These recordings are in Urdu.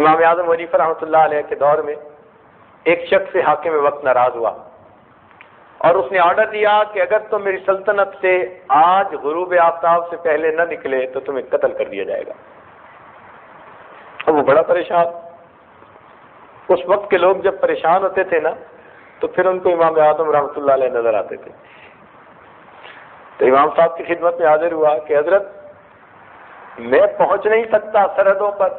امام اعظم حنیفہ رحمۃ اللہ علیہ کے دور میں ایک شخص سے حاکم وقت ناراض ہوا اور اس نے آرڈر دیا کہ اگر تم میری سلطنت سے آج غروب آفتاب سے پہلے نہ نکلے تو تمہیں قتل کر دیا جائے گا۔ اور وہ بڑا پریشان، اس وقت کے لوگ جب پریشان ہوتے تھے نا تو پھر ان کو امام اعظم رحمۃ اللہ علیہ نظر آتے تھے۔ تو امام صاحب کی خدمت میں حاضر ہوا کہ حضرت میں پہنچ نہیں سکتا سرحدوں پر،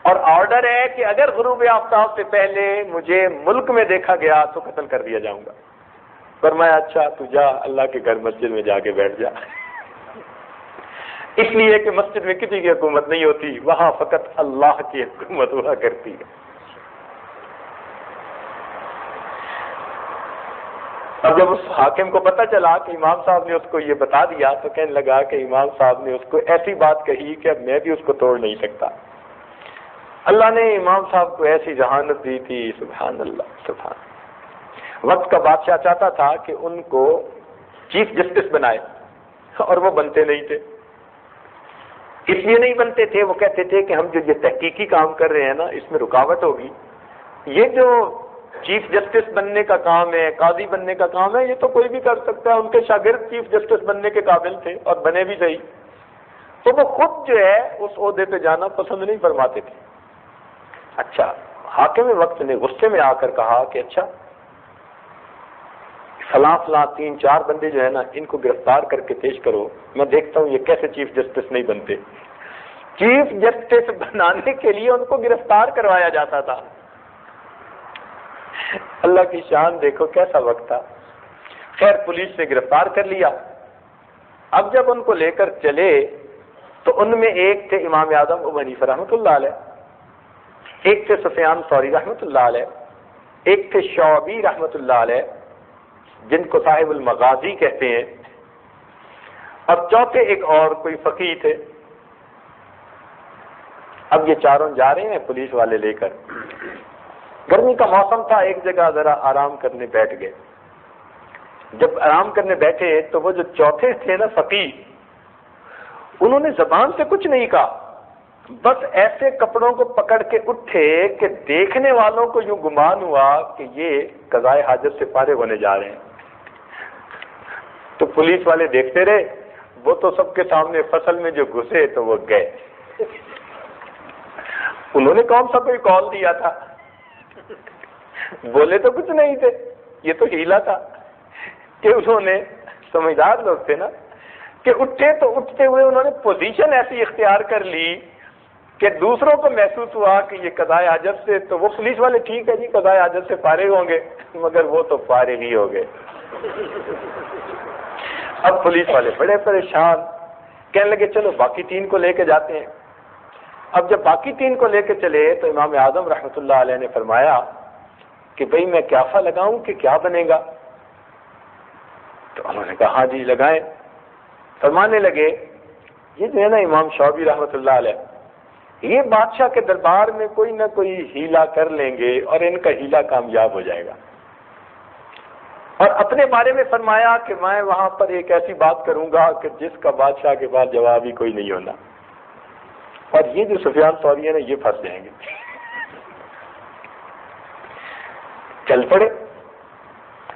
اور آرڈر ہے کہ اگر غروب آفتاب سے پہلے مجھے ملک میں دیکھا گیا تو قتل کر دیا جاؤں گا۔ فرمایا اچھا تو جا اللہ کے گھر مسجد میں جا کے بیٹھ جا، اس لیے کہ مسجد میں کسی کی حکومت نہیں ہوتی، وہاں فقط اللہ کی حکومت ہوا کرتی ہے۔ اب جب اس حاکم کو پتہ چلا کہ امام صاحب نے اس کو یہ بتا دیا تو کہنے لگا کہ امام صاحب نے اس کو ایسی بات کہی کہ اب میں بھی اس کو توڑ نہیں سکتا۔ اللہ نے امام صاحب کو ایسی ذہانت دی تھی، سبحان اللہ سبحان اللہ۔ وقت کا بادشاہ چاہتا تھا کہ ان کو چیف جسٹس بنائے اور وہ بنتے نہیں تھے۔ اس لیے نہیں بنتے تھے، وہ کہتے تھے کہ ہم جو یہ تحقیقی کام کر رہے ہیں نا اس میں رکاوٹ ہوگی، یہ جو چیف جسٹس بننے کا کام ہے، قاضی بننے کا کام ہے، یہ تو کوئی بھی کر سکتا ہے۔ ان کے شاگرد چیف جسٹس بننے کے قابل تھے اور بنے بھی صحیح، تو وہ خود جو ہے اس عہدے پہ جانا پسند نہیں فرماتے تھے۔ اچھا، حاکم وقت نے غصے میں آ کر کہا کہ اچھا فلاں فلاں 3-4 بندے جو ہے نا ان کو گرفتار کر کے پیش کرو، میں دیکھتا ہوں یہ کیسے چیف جسٹس نہیں بنتے۔ چیف جسٹس بنانے کے لیے ان کو گرفتار کروایا جاتا تھا۔ اللہ کی شان دیکھو کیسا وقت تھا۔ خیر پولیس نے گرفتار کر لیا۔ اب جب ان کو لے کر چلے تو ان میں ایک تھے امام اعظم ابو حنیفہ رحمۃ اللہ علیہ، ایک تھے سفیان ثوری رحمۃ اللہ علیہ، ایک تھے شعبی رحمۃ اللہ علیہ جن کو صاحب المغازی کہتے ہیں، اور چوتھے ایک اور کوئی فقیہ تھے۔ اب یہ چاروں جا رہے ہیں پولیس والے لے کر، گرمی کا موسم تھا، ایک جگہ ذرا آرام کرنے بیٹھ گئے۔ جب آرام کرنے بیٹھے تو وہ جو چوتھے تھے نا فقیہ، انہوں نے زبان سے کچھ نہیں کہا، بس ایسے کپڑوں کو پکڑ کے اٹھے کہ دیکھنے والوں کو یوں گمان ہوا کہ یہ قضائے حاجت سے فارغ ہونے جا رہے ہیں۔ تو پولیس والے دیکھتے رہے، وہ تو سب کے سامنے فصل میں جو گھسے تو وہ گئے۔ انہوں نے کون سا کوئی کال دیا تھا، بولے تو کچھ نہیں تھے، یہ تو ہیلا تھا کہ انہوں نے، سمجھدار لوگ تھے نا، کہ اٹھے تو اٹھتے ہوئے انہوں نے پوزیشن ایسی اختیار کر لی کہ دوسروں کو محسوس ہوا کہ یہ قضائے حاجت سے، تو وہ پولیس والے ٹھیک ہے جی قضائے حاجت سے فارغ ہوں گے، مگر وہ تو فارغ ہی ہو گئے۔ اب پولیس والے بڑے پریشان، کہنے لگے چلو باقی 3 کو لے کے جاتے ہیں۔ اب جب باقی 3 کو لے کے چلے تو امام اعظم رحمۃ اللہ علیہ نے فرمایا کہ بھئی میں قیافہ لگاؤں کہ کیا بنے گا؟ تو انہوں نے کہا ہاں جی لگائیں۔ فرمانے لگے یہ جو ہے نا امام شعبی رحمۃ اللہ علیہ، یہ بادشاہ کے دربار میں کوئی نہ کوئی ہیلا کر لیں گے اور ان کا ہیلا کامیاب ہو جائے گا۔ اور اپنے بارے میں فرمایا کہ میں وہاں پر ایک ایسی بات کروں گا کہ جس کا بادشاہ کے پاس جواب ہی کوئی نہیں ہونا، اور یہ جو سفیان ثوری ہے نا یہ پھنس جائیں گے۔ چل پڑے۔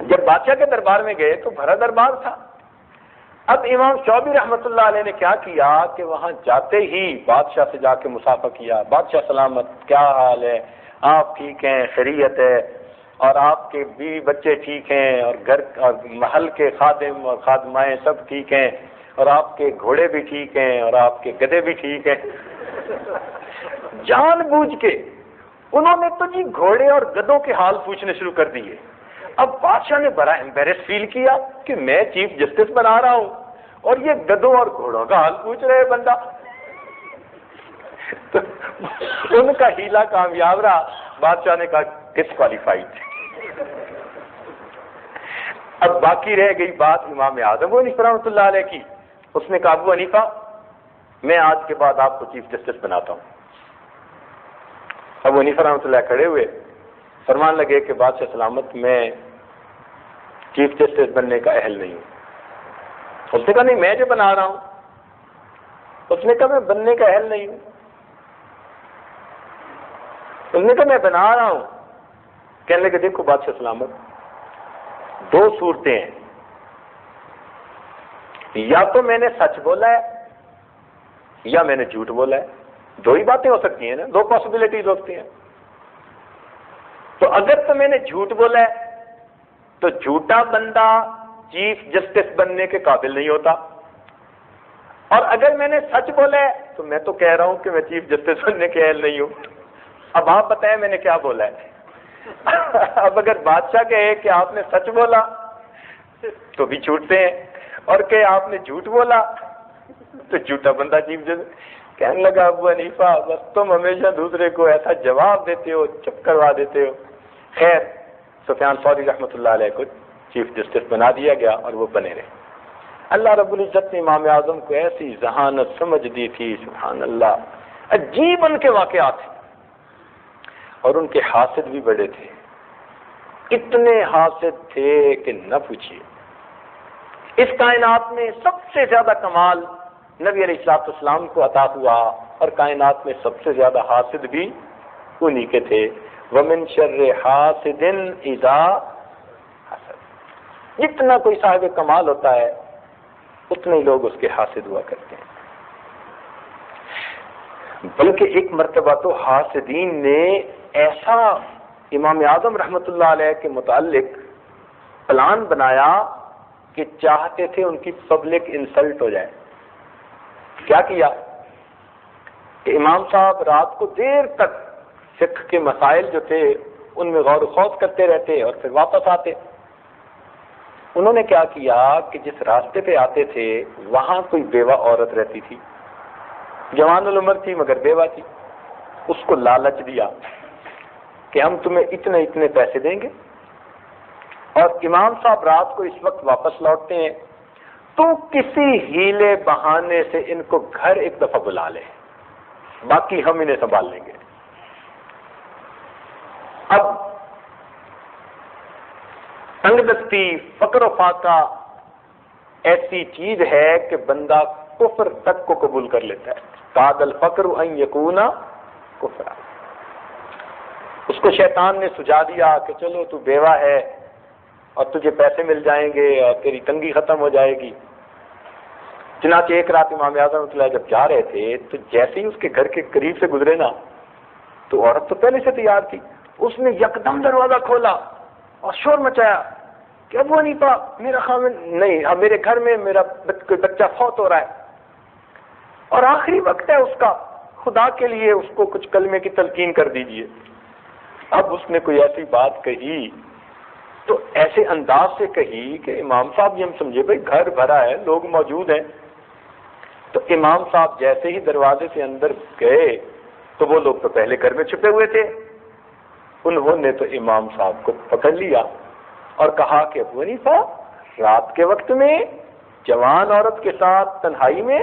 جب بادشاہ کے دربار میں گئے تو بھرا دربار تھا۔ اب امام شعبی رحمۃ اللہ علیہ نے کیا کیا کہ وہاں جاتے ہی بادشاہ سے جا کے مصافحہ کیا، بادشاہ سلامت، کیا حال ہے، آپ ٹھیک ہیں، خیریت ہے، اور آپ کے بیوی بچے ٹھیک ہیں، اور گھر اور محل کے خادم اور خادمائیں سب ٹھیک ہیں، اور آپ کے گھوڑے بھی ٹھیک ہیں، اور آپ کے گدھے بھی ٹھیک ہیں۔ جان بوجھ کے انہوں نے تو جی گھوڑے اور گدھوں کے حال پوچھنے شروع کر دیے۔ اب بادشاہ نے بڑا امبیرس فیل کیا کہ میں چیف جسٹس بنا رہا ہوں اور یہ گدھوں اور گھوڑوں کا حال پوچھ رہے بندہ۔ تو ان کا ہیلا کامیاب رہا، بادشاہ نے کہا ڈسکوالیفائڈ۔ اب باقی رہ گئی بات امام اعظم ابو حنیفہ رحمۃ اللہ علیہ کی۔ اس نے کہا ابو حنیفہ میں آج کے بعد آپ کو چیف جسٹس بناتا ہوں۔ ابو حنیفہ رحمۃ اللہ کھڑے ہوئے، فرمان لگے کہ بادشاہ سلامت میں چیف جسٹس بننے کا اہل نہیں ہوں۔ اس نے کہا نہیں میں جو بنا رہا ہوں۔ اس نے کہا میں بننے کا اہل نہیں ہوں۔ اس نے کہا میں بنا رہا ہوں. کہنے لگے دیکھو بادشاہ سلامت، دو صورتیں ہیں، یا تو میں نے سچ بولا ہے یا میں نے جھوٹ بولا ہے. دو ہی باتیں ہو سکتی ہیں نا، دو پاسبلٹیز ہوتی ہیں. تو اگر تو میں نے جھوٹ بولا ہے تو جھوٹا بندہ چیف جسٹس بننے کے قابل نہیں ہوتا، اور اگر میں نے سچ بولا ہے تو میں تو کہہ رہا ہوں کہ میں چیف جسٹس بننے کے اہل نہیں ہوں. اب آپ بتائیں میں نے کیا بولا ہے. اب اگر بادشاہ کہے کہ آپ نے سچ بولا تو بھی چھوٹتے ہیں، اور کہ آپ نے جھوٹ بولا تو جھوٹا بندہ چیف جسٹس. کہنے لگا ابو حنیفہ بس تم ہمیشہ دوسرے کو ایسا جواب دیتے ہو، چپ کروا دیتے ہو. خیر سفیان ثوری رحمۃ اللہ علیہ کو چیف جسٹس بنا دیا گیا اور وہ بنے رہے. اللہ رب العزت نے امام اعظم کو ایسی ذہانت سمجھ دی تھی، سبحان اللہ، عجیب ان کے واقعات تھے. اور ان کے حاسد بھی بڑے تھے، اتنے حاسد تھے کہ نہ پوچھیے. اس کائنات میں سب سے زیادہ کمال نبی علیہ الصلوۃ والسلام کو عطا ہوا، اور کائنات میں سب سے زیادہ حاسد بھی انہی کے تھے. وَمِن شَرِّ حَاسِدٍ إِذَا حَسَدَ. جتنا کوئی صاحب کمال ہوتا ہے اتنے ہی لوگ اس کے حاسد ہوا کرتے ہیں. بلکہ ایک مرتبہ تو حاسدین نے ایسا امام اعظم رحمۃ اللہ علیہ کے متعلق پلان بنایا کہ چاہتے تھے ان کی پبلک انسلٹ ہو جائے. کیا کیا کہ امام صاحب رات کو دیر تک فقہ کے مسائل جو تھے ان میں غور و خوض کرتے رہتے اور پھر واپس آتے. انہوں نے کیا کیا کہ جس راستے پہ آتے تھے وہاں کوئی بیوہ عورت رہتی تھی، جوان العمر تھی مگر بیوہ تھی. اس کو لالچ دیا کہ ہم تمہیں اتنے اتنے پیسے دیں گے، اور امام صاحب رات کو اس وقت واپس لوٹتے ہیں تو کسی ہیلے بہانے سے ان کو گھر ایک دفعہ بلا لے، باقی ہم انہیں سنبھال لیں گے. اب تنگ دستی، فقر و فاقہ ایسی چیز ہے کہ بندہ کفر تک کو قبول کر لیتا ہے. کاد الفقر ان یکون کفرا. اس کو شیطان نے سجا دیا کہ چلو تو بیوہ ہے اور تجھے پیسے مل جائیں گے اور تیری تنگی ختم ہو جائے گی. چنانچہ ایک رات امام اعظم جب جا رہے تھے تو جیسے ہی اس کے گھر کے قریب سے گزرے نا تو عورت تو پہلے سے تیار تھی. اس نے یکدم دروازہ کھولا اور شور مچایا کہ ابو حنیفہ میرا خامن نہیں، میرے گھر میں میرا کوئی بچہ فوت ہو رہا ہے اور آخری وقت ہے اس کا، خدا کے لیے اس کو کچھ کلمے کی تلقین کر دیجئے. اب اس نے کوئی ایسی بات کہی تو ایسے انداز سے کہی کہ امام صاحب یہ ہم سمجھے بھائی گھر بھرا ہے، لوگ موجود ہیں. تو امام صاحب جیسے ہی دروازے سے اندر گئے تو وہ لوگ تو پہلے گھر میں چھپے ہوئے تھے. انہوں نے تو امام صاحب کو پکڑ لیا اور کہا کہ ابو حنیفہ رات کے وقت میں جوان عورت کے ساتھ تنہائی میں،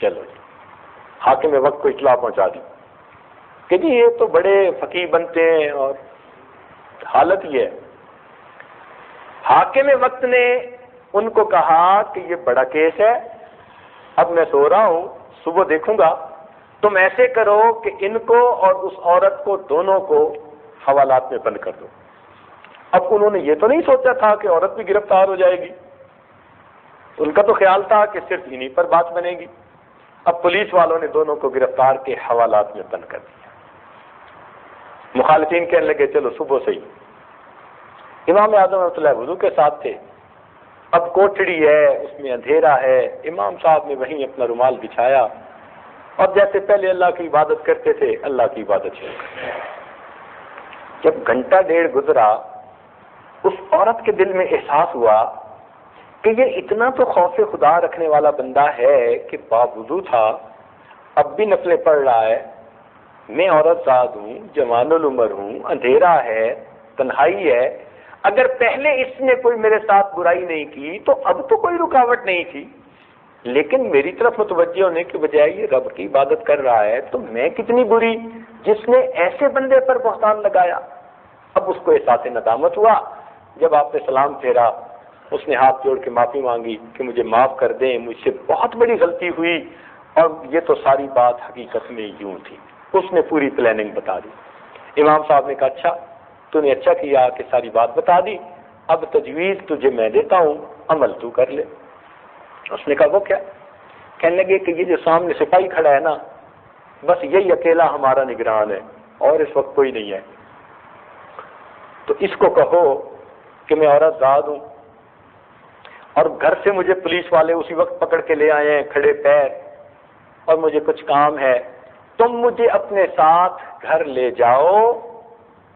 چلو جی. حاکم وقت کو اطلاع پہنچا دی کہ جی یہ تو بڑے فقیہ بنتے ہیں، اور حالت یہ ہے. حاکم وقت نے ان کو کہا کہ یہ بڑا کیس ہے، اب میں سو رہا ہوں، صبح دیکھوں گا. تم ایسے کرو کہ ان کو اور اس عورت کو دونوں کو حوالات میں بند کر دو. اب انہوں نے یہ تو نہیں سوچا تھا کہ عورت بھی گرفتار ہو جائے گی، ان کا تو خیال تھا کہ صرف انہی پر بات بنے گی. اب پولیس والوں نے دونوں کو گرفتار کے حوالات میں بند کر دیا. مخالفین کہنے لگے چلو صبح سے ہی. امام اعظم رحمۃ اللہ وضو کے ساتھ تھے. اب کوٹڑی ہے، اس میں اندھیرا ہے. امام صاحب نے وہیں اپنا رومال بچھایا اور جیسے پہلے اللہ کی عبادت کرتے تھے اللہ کی عبادت شروع کر دی. جب گھنٹہ ڈیڑھ گزرا اس عورت کے دل میں احساس ہوا کہ یہ اتنا تو خوف خدا رکھنے والا بندہ ہے کہ باوضو تھا، اب بھی نفلیں پڑھ رہا ہے. میں عورت زاد ہوں، جوان العمر ہوں، اندھیرا ہے، تنہائی ہے. اگر پہلے اس نے کوئی میرے ساتھ برائی نہیں کی تو اب تو کوئی رکاوٹ نہیں تھی، لیکن میری طرف متوجہ ہونے کے بجائے یہ رب کی عبادت کر رہا ہے تو میں کتنی بری جس نے ایسے بندے پر بہتان لگایا. اب اس کو احساس ندامت ہوا. جب آپ نے سلام پھیرا اس نے ہاتھ جوڑ کے معافی مانگی کہ مجھے معاف کر دیں، مجھ سے بہت بڑی غلطی ہوئی، اور یہ تو ساری بات حقیقت میں یوں تھی. اس نے پوری پلاننگ بتا دی. امام صاحب نے کہا اچھا تو نے اچھا کیا کہ ساری بات بتا دی، اب تجویز تجھے میں دیتا ہوں، عمل تو کر لے۔ اس نے کہا وہ کیا؟ کہنے لگے کہ یہ جو سامنے سپاہی کھڑا ہے نا، بس یہی اکیلا ہمارا نگران ہے اور اس وقت کوئی نہیں ہے، تو اس کو کہو کہ میں عورت زاد ہوں اور گھر سے مجھے پولیس والے اسی وقت پکڑ کے لے آئے ہیں کھڑے پیر، اور مجھے کچھ کام ہے، تم مجھے اپنے ساتھ گھر لے جاؤ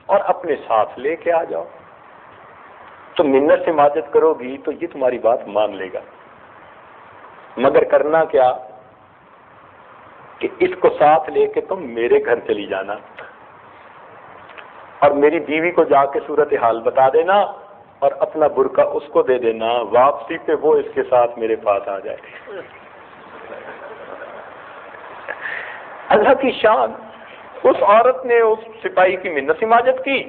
اور اپنے ساتھ لے کے آ جاؤ، تم منت سے ماجت کرو گی تو یہ تمہاری بات مان لے گا، مگر کرنا کیا کہ اس کو ساتھ لے کے تم میرے گھر چلی جانا اور میری بیوی کو جا کے صورتحال بتا دینا اور اپنا برقع اس کو دے دینا، واپسی پہ وہ اس کے ساتھ میرے پاس آ جائے۔ اللہ کی شان، اس عورت نے اس سپاہی کی منت سماجت کی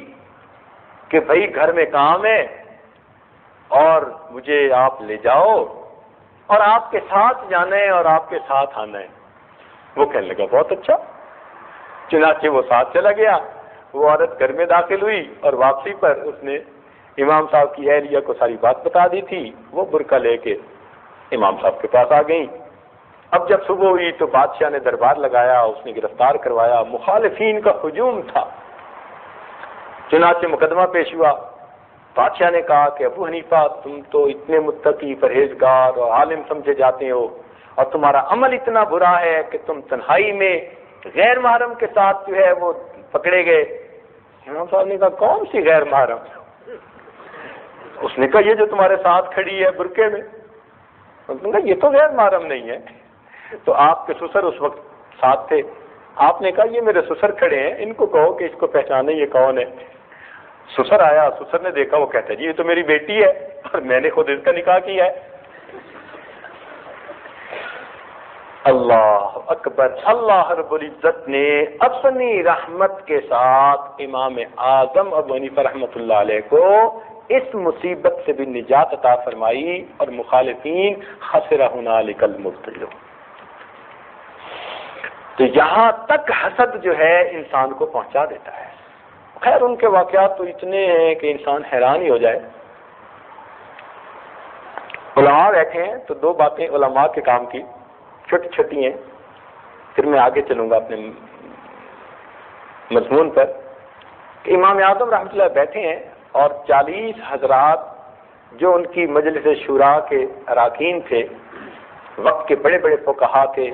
کہ بھائی گھر میں کام ہے اور مجھے آپ لے جاؤ اور آپ کے ساتھ جانا ہے اور آپ کے ساتھ آنا ہے۔ وہ کہنے لگا بہت اچھا، چنانچہ وہ ساتھ چلا گیا۔ وہ عورت گھر میں داخل ہوئی اور واپسی پر اس نے امام صاحب کی اہلیہ کو ساری بات بتا دی تھی، وہ برقع لے کے امام صاحب کے پاس آ گئیں۔ اب جب صبح ہوئی تو بادشاہ نے دربار لگایا، اس نے گرفتار کروایا، مخالفین کا ہجوم تھا، چنانچہ مقدمہ پیش ہوا۔ بادشاہ نے کہا کہ ابو حنیفہ تم تو اتنے متقی پرہیزگار اور عالم سمجھے جاتے ہو اور تمہارا عمل اتنا برا ہے کہ تم تنہائی میں غیر محرم کے ساتھ جو ہے وہ پکڑے گئے۔ امام صاحب نے کہا کون سی غیر محرم؟ اس نے کہا یہ جو تمہارے ساتھ کھڑی ہے برقعے میں۔ اس نے کہا یہ تو غیر محرم نہیں ہے۔ تو آپ کے سسر اس وقت ساتھ تھے، آپ نے کہا یہ میرے سسر کھڑے ہیں، ان کو کہو کہ اس کو پہچانے یہ کون ہے۔ سسر آیا، سسر نے دیکھا، وہ کہتا ہے جی یہ تو میری بیٹی ہے اور میں نے خود اس کا نکاح کیا ہے۔ اللہ اکبر، اللہ رب العزت نے اپنی رحمت کے ساتھ امام اعظم ابو حنیفہ رحمۃ اللہ علیہ کو اس مصیبت سے بھی نجات عطا فرمائی اور مخالفین خسر ہنالک المبطلون۔ تو یہاں تک حسد جو ہے انسان کو پہنچا دیتا ہے۔ خیر ان کے واقعات تو اتنے ہیں کہ انسان حیران ہی ہو جائے۔ علماء بیٹھے ہیں تو دو باتیں علماء کے کام کی چھوٹی چھوٹی ہیں، پھر میں آگے چلوں گا اپنے مضمون پر، کہ امام اعظم رحمۃ اللہ بیٹھے ہیں اور 40 حضرات جو ان کی مجلس شورا کے اراکین تھے، وقت کے بڑے بڑے فقہا تھے،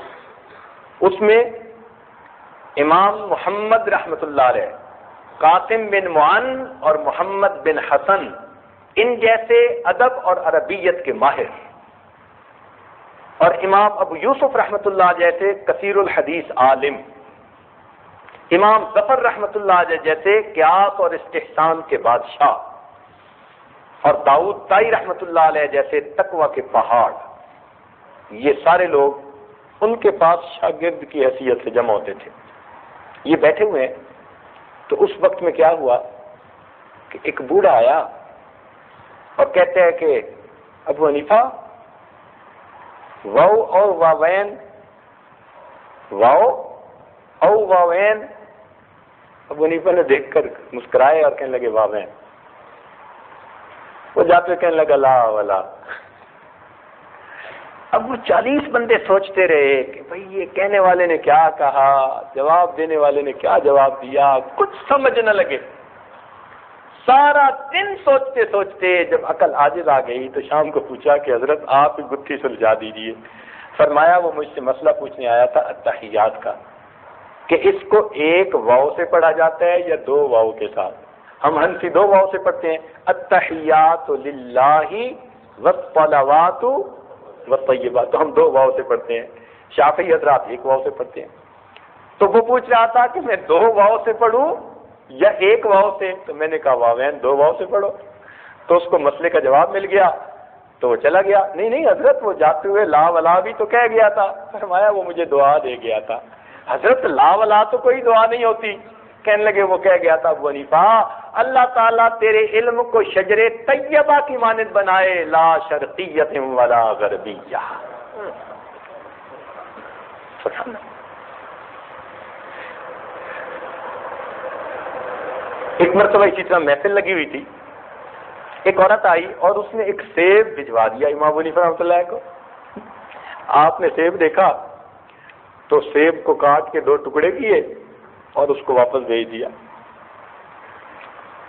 اس میں امام محمد رحمۃ اللہ علیہ، قاسم بن معن اور محمد بن حسن ان جیسے ادب اور عربیت کے ماہر، اور امام ابو یوسف رحمۃ اللہ جیسے کثیر الحدیث عالم، امام ظفر رحمۃ اللہ جیسے قیاس اور استحسان کے بادشاہ، اور داؤد طائی رحمۃ اللہ علیہ جیسے تقوی کے پہاڑ، یہ سارے لوگ ان کے پاس شاگرد کی حیثیت سے جمع ہوتے تھے۔ یہ بیٹھے ہوئے ہیں تو اس وقت میں کیا ہوا کہ ایک بوڑھا آیا اور کہتے ہیں کہ ابو حنیفہ واو اور واوین، واو او واوین۔ ابو حنیفہ نے دیکھ کر مسکرائے اور کہنے لگے واوین۔ وہ جاتے کہنے لگا لا ولا۔ اب وہ 40 بندے سوچتے رہے کہ بھئی یہ کہنے والے نے کیا کہا، جواب دینے والے نے کیا جواب دیا، کچھ سمجھ نہ لگے۔ سارا دن سوچتے سوچتے جب عقل عاجز آ گئی تو شام کو پوچھا کہ حضرت آپ گتھی سلجھا دیجیے۔ فرمایا وہ مجھ سے مسئلہ پوچھنے آیا تھا التحیات کا، کہ اس کو ایک واو سے پڑھا جاتا ہے یا دو واو کے ساتھ؟ ہم حنفی دو واو سے پڑھتے ہیں، التحیات للہ والصلوات والطیبات، تو ہم دو واو سے پڑھتے ہیں۔ شافعی حضرات ایک واو سے پڑھتے ہیں۔ تو وہ پوچھ رہا تھا کہ میں دو واو سے پڑھوں یا ایک واو سے؟ تو میں نے کہا واوین دو واو سے پڑھو۔ تو اس کو مسئلے کا جواب مل گیا تو وہ چلا گیا۔ نہیں حضرت وہ جاتے ہوئے لا ولا بھی تو کہہ گیا تھا۔ فرمایا وہ مجھے دعا دے گیا تھا۔ حضرت لا ولا تو کوئی دعا نہیں ہوتی۔ کہنے لگے وہ کہہ گیا تھا ابو حنیفہ اللہ تعالیٰ تیرے علم کو شجر طیبہ کی مانند بنائے، لا شرقیت ولا غربیہ۔ ایک مرتبہ اسی طرح محفل لگی ہوئی تھی، ایک عورت آئی اور اس نے ایک سیب بھجوا دیا امام ابو حنیفہ رحمۃ اللہ کو. آپ نے سیب دیکھا تو سیب کو کاٹ کے 2 ٹکڑے کیے اور اس کو واپس بھیج دیا.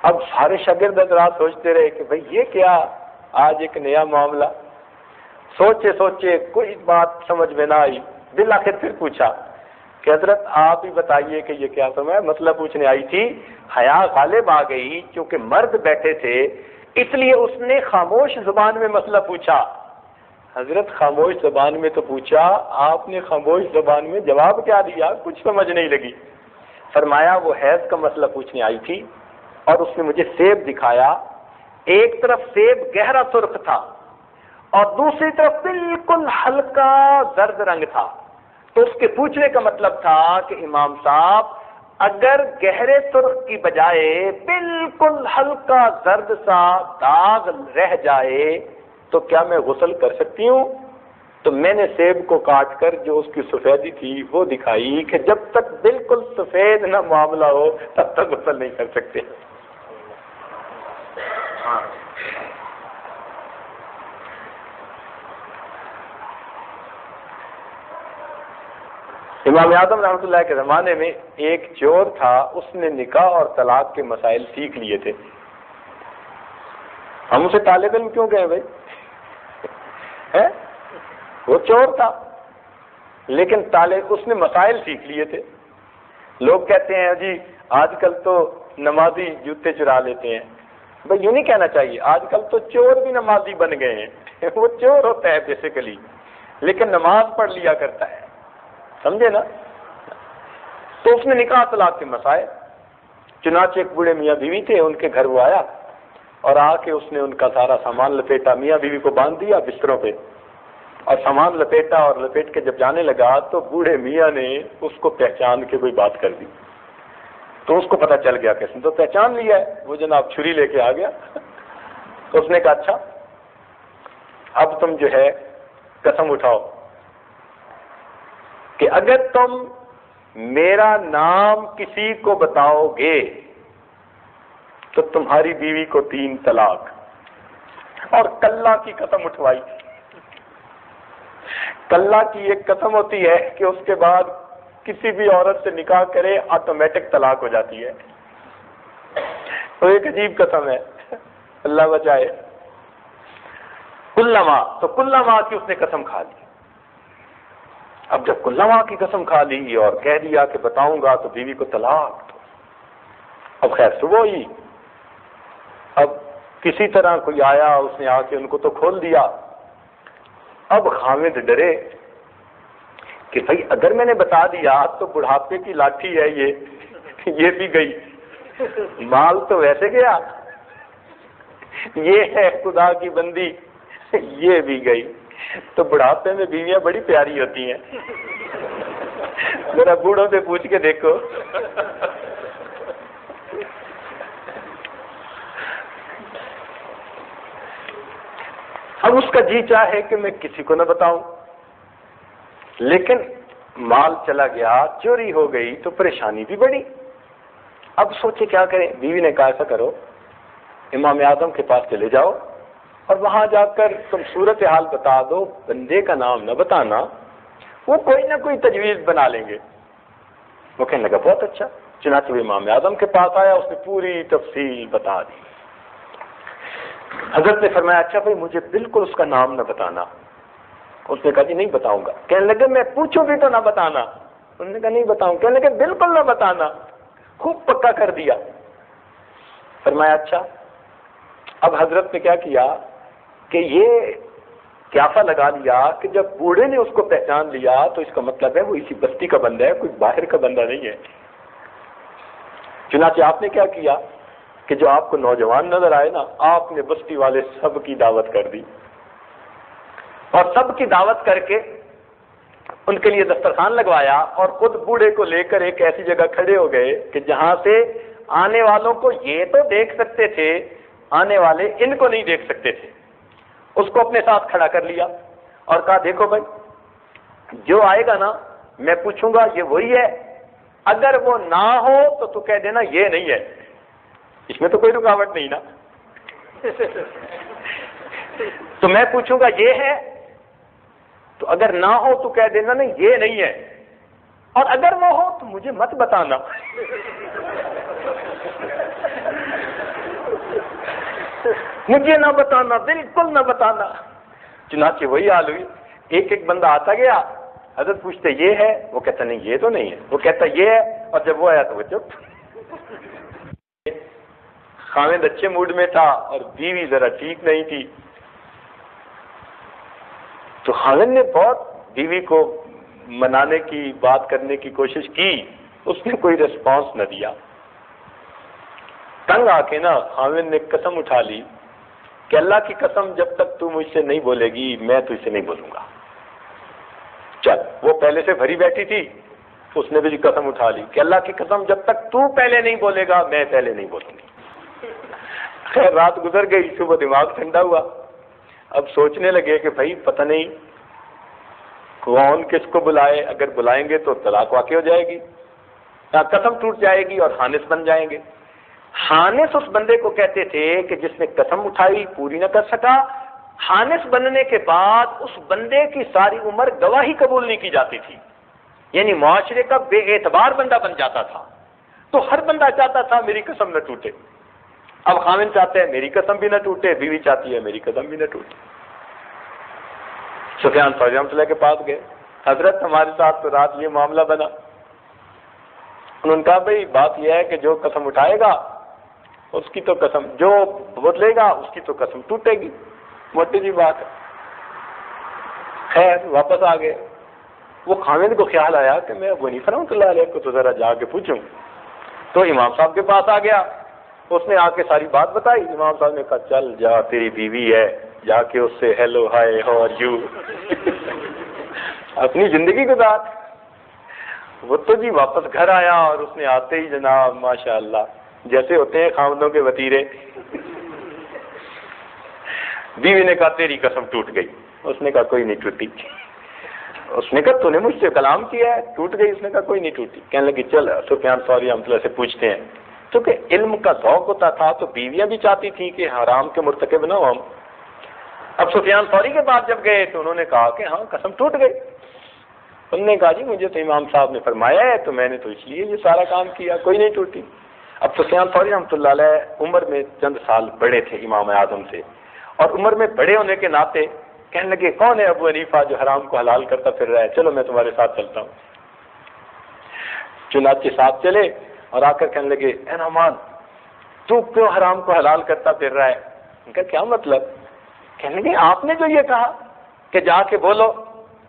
اب سارے شاگرد حضرات سوچتے رہے کہ بھئی یہ کیا آج ایک نیا معاملہ. سوچے سوچے کوئی بات سمجھ میں نہ آئی. بالآخر پھر پوچھا کہ حضرت آپ ہی بتائیے کہ یہ کیا سمجھ. مسئلہ پوچھنے آئی تھی، حیا غالب آ گئی، کیونکہ مرد بیٹھے تھے اس لیے اس نے خاموش زبان میں مسئلہ پوچھا. حضرت خاموش زبان میں تو پوچھا، آپ نے خاموش زبان میں جواب کیا دیا؟ کچھ سمجھ نہیں لگی. فرمایا وہ حیض کا مسئلہ پوچھنے آئی تھی اور اس نے مجھے سیب دکھایا. ایک طرف سیب گہرا سرخ تھا اور دوسری طرف بالکل ہلکا زرد رنگ تھا. تو اس کے پوچھنے کا مطلب تھا کہ امام صاحب اگر گہرے سرخ کی بجائے بالکل ہلکا زرد سا داغ رہ جائے تو کیا میں غسل کر سکتی ہوں؟ تو میں نے سیب کو کاٹ کر جو اس کی سفیدی تھی وہ دکھائی کہ جب تک بالکل سفید نہ معاملہ ہو تب تک غسل نہیں کر سکتے. امام اعظم رحمۃ اللہ کے زمانے میں ایک چور تھا، اس نے نکاح اور طلاق کے مسائل سیکھ لیے تھے. ہم اسے طالب علم کیوں کہیں بھائی؟ وہ چور تھا لیکن اس نے مسائل سیکھ لیے تھے. لوگ کہتے ہیں جی آج کل تو نمازی جوتے چرا لیتے ہیں. بھائی یوں نہیں کہنا چاہیے، آج کل تو چور بھی نمازی بن گئے ہیں. وہ چور ہوتا ہے بیسیکلی لیکن نماز پڑھ لیا کرتا ہے، سمجھے نا. تو اس نے نکاح طلاق کے مسائل، چنانچہ ایک بوڑھے میاں بیوی تھے، ان کے گھر وہ آیا اور آ کے اس نے ان کا سارا سامان لپیٹا. میاں بیوی کو باندھ دیا بستروں پہ اور سامان لپیٹا اور لپیٹ کے جب جانے لگا تو بوڑھے میاں نے اس کو پہچان کے کوئی بات کر دی. تو اس کو پتہ چل گیا کہ اس نے تو پہچان لیا ہے. وہ جناب چھری لے کے آ گیا. تو اس نے کہا اچھا اب تم جو ہے قسم اٹھاؤ کہ اگر تم میرا نام کسی کو بتاؤ گے تو تمہاری بیوی کو 3 طلاق. اور کلہ کی قسم اٹھوائی. کلہ کی ایک قسم ہوتی ہے کہ اس کے بعد کسی بھی عورت سے نکاح کرے آٹومیٹک طلاق ہو جاتی ہے. تو ایک عجیب قسم ہے، اللہ بچائے. کلما، تو کلما کی اس نے قسم کھا لی. اب جب کلما کی قسم کھا لی اور کہہ دیا کہ بتاؤں گا تو بیوی کو طلاق دو. اب خیر صبح ہوئی، اب کسی طرح کوئی آیا، اس نے آ کے ان کو تو کھول دیا. اب خامد ڈرے کہ بھائی اگر میں نے بتا دیا تو بڑھاپے کی لاٹھی ہے یہ بھی گئی، مال تو ویسے گیا، یہ ہے خدا کی بندی یہ بھی گئی. تو بڑھاپے میں بیویاں بڑی پیاری ہوتی ہیں، ذرا بوڑھوں سے پوچھ کے دیکھو. اب اس کا جی چاہے کہ میں کسی کو نہ بتاؤں، لیکن مال چلا گیا، چوری ہو گئی تو پریشانی بھی بڑی. اب سوچے کیا کریں. بیوی نے کہا ایسا کرو امام اعظم کے پاس چلے جاؤ اور وہاں جا کر تم صورتحال بتا دو، بندے کا نام نہ بتانا، وہ کوئی نہ کوئی تجویز بنا لیں گے. وہ کہنے لگا بہت اچھا. چنانچہ وہ امام اعظم کے پاس آیا، اس نے پوری تفصیل بتا دی. حضرت نے فرمایا اچھا بھائی مجھے بالکل اس کا نام نہ بتانا. اس نے کہا جی نہیں بتاؤں گا. کہنے لگے میں پوچھوں بھی تو نہ بتانا. انہوں نے کہا نہیں بتاؤں. کہنے لگے بالکل نہ بتانا. خوب پکا کر دیا. فرمایا اچھا. اب حضرت نے کیا کیا کہ یہ قیافہ لگا لیا کہ جب بوڑھے نے اس کو پہچان لیا تو اس کا مطلب ہے وہ اسی بستی کا بندہ ہے، کوئی باہر کا بندہ نہیں ہے. چنانچہ آپ نے کیا کیا کہ جو آپ کو نوجوان نظر آئے نا، آپ نے بستی والے سب کی دعوت کر دی اور سب کی دعوت کر کے ان کے لیے دسترخوان لگوایا اور خود بوڑھے کو لے کر ایک ایسی جگہ کھڑے ہو گئے کہ جہاں سے آنے والوں کو یہ تو دیکھ سکتے تھے، آنے والے ان کو نہیں دیکھ سکتے تھے. اس کو اپنے ساتھ کھڑا کر لیا اور کہا دیکھو بھائی جو آئے گا نا میں پوچھوں گا یہ وہی ہے، اگر وہ نہ ہو تو کہہ دینا یہ نہیں ہے. اس میں تو کوئی رکاوٹ نہیں نا. تو میں پوچھوں گا یہ ہے؟ تو اگر نہ ہو تو کہہ دینا نہیں یہ نہیں ہے، اور اگر وہ ہو تو مجھے مت بتانا. مجھے نہ بتانا، بالکل نہ بتانا. چنانچہ وہی حال ہوئی. ایک ایک بندہ آتا گیا، حضرت پوچھتے یہ ہے، وہ کہتا نہیں یہ تو نہیں ہے، وہ کہتا یہ ہے، اور جب وہ آیا تو وہ چپ. خاوند اچھے موڈ میں تھا اور بیوی ذرا ٹھیک نہیں تھی. تو خاوند نے بہت بیوی کو منانے کی بات کرنے کی کوشش کی، اس نے کوئی ریسپانس نہ دیا. تنگ آ کے نا خاوند نے قسم اٹھا لی کہ اللہ کی قسم جب تک تو مجھ سے نہیں بولے گی میں تجھ سے نہیں بولوں گا. چل، وہ پہلے سے بھری بیٹھی تھی، اس نے بھی قسم اٹھا لی کہ اللہ کی قسم جب تک تو پہلے نہیں بولے گا میں پہلے نہیں بولوں گی. خیر رات گزر گئی، صبح دماغ ٹھنڈا ہوا. اب سوچنے لگے کہ بھائی پتہ نہیں کون کس کو بلائے، اگر بلائیں گے تو طلاق واقع ہو جائے گی، قسم ٹوٹ جائے گی اور حانث بن جائیں گے. حانث اس بندے کو کہتے تھے کہ جس نے قسم اٹھائی پوری نہ کر سکا. حانث بننے کے بعد اس بندے کی ساری عمر گواہی قبول نہیں کی جاتی تھی، یعنی معاشرے کا بے اعتبار بندہ بن جاتا تھا. تو ہر بندہ چاہتا تھا میری قسم نہ ٹوٹے. اب خاوند چاہتے ہیں میری قسم بھی نہ ٹوٹے، بیوی چاہتی ہے میری قسم بھی نہ ٹوٹے. سفیان ثوری رحمۃ اللہ کے پاس گئے، حضرت ہمارے ساتھ تو رات یہ معاملہ بنا. انہوں نے کہا بھائی بات یہ ہے کہ جو قسم اٹھائے گا اس کی تو قسم، جو بدلے گا اس کی تو قسم ٹوٹے گی، موٹی سی بات ہے. خیر واپس آ گئے. وہ خاوند کو خیال آیا کہ میں ابو حنیفہ رحمۃ اللہ علیہ کو تو ذرا جا کے پوچھوں. تو امام صاحب کے پاس آ گیا، اس نے آ کے ساری بات بتائی. امام صاحب نے کہا چل جا، تیری بیوی ہے، جا کے اس سے hello hi how are you اپنی زندگی گزار. وہ تو جی واپس گھر آیا اور اس نے آتے ہی جناب ماشاء اللہ جیسے ہوتے ہیں خاوندوں کے وتیرے. بیوی نے کہا تیری قسم ٹوٹ گئی. اس نے کہا کوئی نہیں ٹوٹی. اس نے کہا تو نے مجھ سے کلام کیا ہے، ٹوٹ گئی؟ اس نے کہا کوئی نہیں ٹوٹی. کہنے لگی چل سفیان ثوری رحمۃ اللہ سے پوچھتے ہیں. کیونکہ علم کا ذوق ہوتا تھا تو بیویاں بھی چاہتی تھیں کہ حرام کے مرتکب نہ ہو ہم. اب سفیان ثوری کے پاس جب گئے تو انہوں نے کہا کہ ہاں قسم ٹوٹ گئی. انہوں نے کہا جی مجھے تو امام صاحب نے فرمایا ہے تو میں نے تو اس لیے یہ سارا کام کیا، کوئی نہیں ٹوٹی. اب سفیان ثوری رحمۃ اللہ علیہ عمر میں چند سال بڑے تھے امام اعظم سے، اور عمر میں بڑے ہونے کے ناطے کہنے لگے کون ہے ابو حنیفہ جو حرام کو حلال کرتا پھر رہا ہے، چلو میں تمہارے ساتھ چلتا ہوں. چنانچہ ساتھ چلے اور آ کر کہنے لگے اے نعمان تو کیوں حرام کو حلال کرتا پھر رہا ہے؟ ان کا کیا مطلب؟ کہنے لگے آپ نے جو یہ کہا کہ جا کے بولو،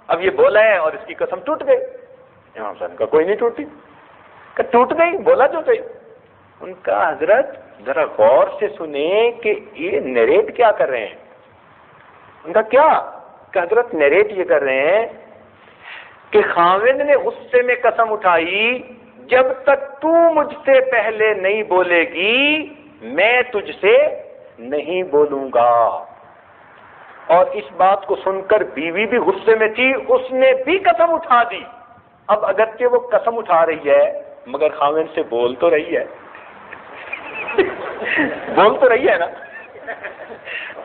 اب یہ بولا ہے اور اس کی قسم ٹوٹ گئی. امام صاحب نے کہا کوئی نہیں ٹوٹی. کہ ٹوٹ گئی، بولا جو گئی. ان کا حضرت ذرا غور سے سنیں کہ یہ نیریٹ کیا کر رہے ہیں. ان کا کیا کہ حضرت نیریٹ یہ کر رہے ہیں کہ خاوند نے غصے میں قسم اٹھائی جب تک تو مجھ سے پہلے نہیں بولے گی میں تجھ سے نہیں بولوں گا. اور اس بات کو سن کر بیوی بھی غصے میں تھی، اس نے بھی قسم اٹھا دی. اب اگرچہ وہ قسم اٹھا رہی ہے مگر خاوند سے بول تو رہی ہے بول تو رہی ہے نا.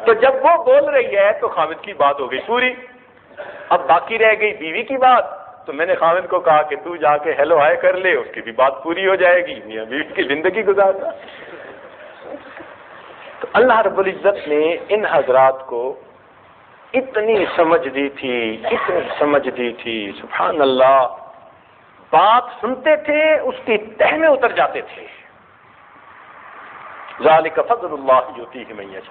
تو جب وہ بول رہی ہے تو خاوند کی بات ہو گئی پوری. اب باقی رہ گئی بیوی کی بات. تو میں نے خاوند کو کہا کہ تو جا کے ہیلو ہائے کر لے، اس کی بھی بات پوری ہو جائے گی، میاں بیوی کی زندگی گزارنا. تو اللہ رب العزت نے ان حضرات کو اتنی سمجھ دی تھی، اتنی سمجھ دی تھی، سبحان اللہ. بات سنتے تھے اس کی تہ میں اتر جاتے تھے. ذالک فضل اللہ یؤتیہ من یشاء.